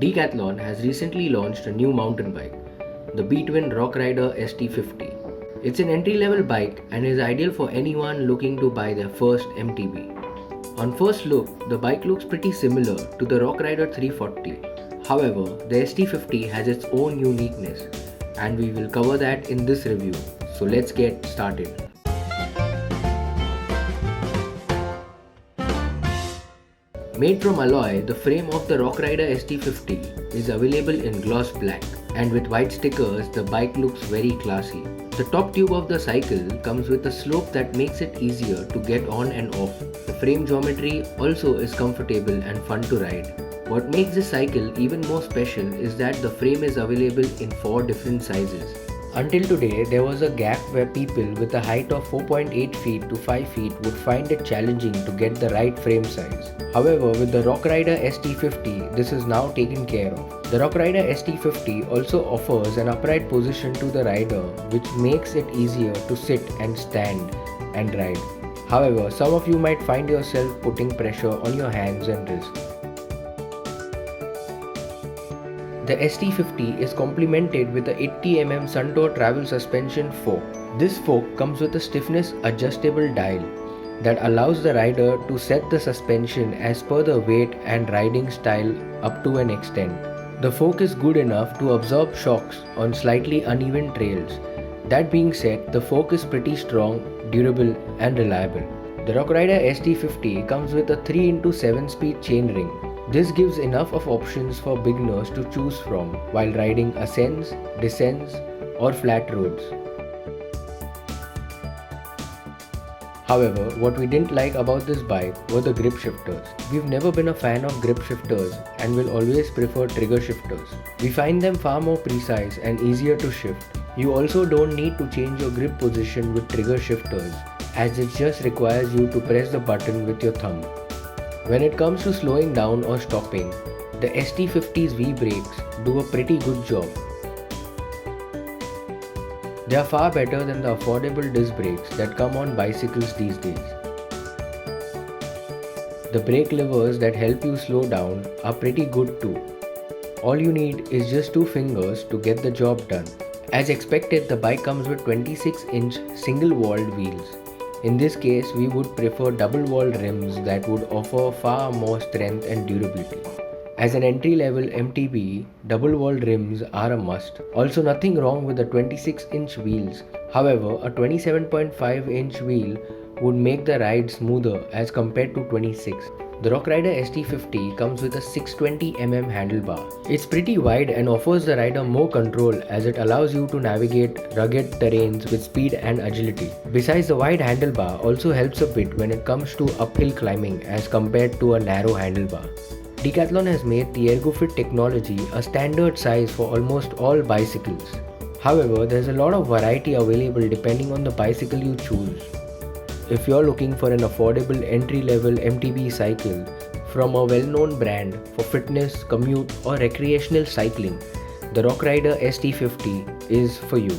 Decathlon has recently launched a new mountain bike, the B-Twin Rockrider ST50. It's an entry-level bike and is ideal for anyone looking to buy their first MTB. On first look, the bike looks pretty similar to the Rockrider 340. However, the ST50 has its own uniqueness, and we will cover that in this review. So let's get started. Made from alloy, the frame of the Rockrider ST50 is available in gloss black, and with white stickers, the bike looks very classy. The top tube of the cycle comes with a slope that makes it easier to get on and off. The frame geometry also is comfortable and fun to ride. What makes this cycle even more special is that the frame is available in 4 different sizes. Until today, there was a gap where people with a height of 4.8 feet to 5 feet would find it challenging to get the right frame size. However, with the Rockrider ST50, this is now taken care of. The Rockrider ST50 also offers an upright position to the rider, which makes it easier to sit and stand and ride. However, some of you might find yourself putting pressure on your hands and wrists. The ST50 is complemented with the 80mm Suntour travel suspension fork. This fork comes with a stiffness adjustable dial that allows the rider to set the suspension as per the weight and riding style up to an extent. The fork is good enough to absorb shocks on slightly uneven trails. That being said, the fork is pretty strong, durable and reliable. The Rockrider ST50 comes with a 3x7 speed chainring. This gives enough of options for beginners to choose from while riding ascents, descents or flat roads. However, what we didn't like about this bike were the grip shifters. We've never been a fan of grip shifters and will always prefer trigger shifters. We find them far more precise and easier to shift. You also don't need to change your grip position with trigger shifters, as it just requires you to press the button with your thumb. When it comes to slowing down or stopping, the ST50's V-brakes do a pretty good job. They are far better than the affordable disc brakes that come on bicycles these days. The brake levers that help you slow down are pretty good too. All you need is just 2 fingers to get the job done. As expected, the bike comes with 26-inch single-walled wheels. In this case, we would prefer double-walled rims that would offer far more strength and durability. As an entry-level MTB, double-walled rims are a must. Also, nothing wrong with the 26-inch wheels. However, a 27.5-inch wheel would make the ride smoother as compared to 26. The Rockrider ST50 comes with a 620mm handlebar. It's pretty wide and offers the rider more control as it allows you to navigate rugged terrains with speed and agility. Besides, the wide handlebar also helps a bit when it comes to uphill climbing as compared to a narrow handlebar. Decathlon has made the ErgoFit technology a standard size for almost all bicycles. However, there's a lot of variety available depending on the bicycle you choose. If you're looking for an affordable entry-level MTB cycle from a well-known brand for fitness, commute or recreational cycling, the Rockrider ST50 is for you.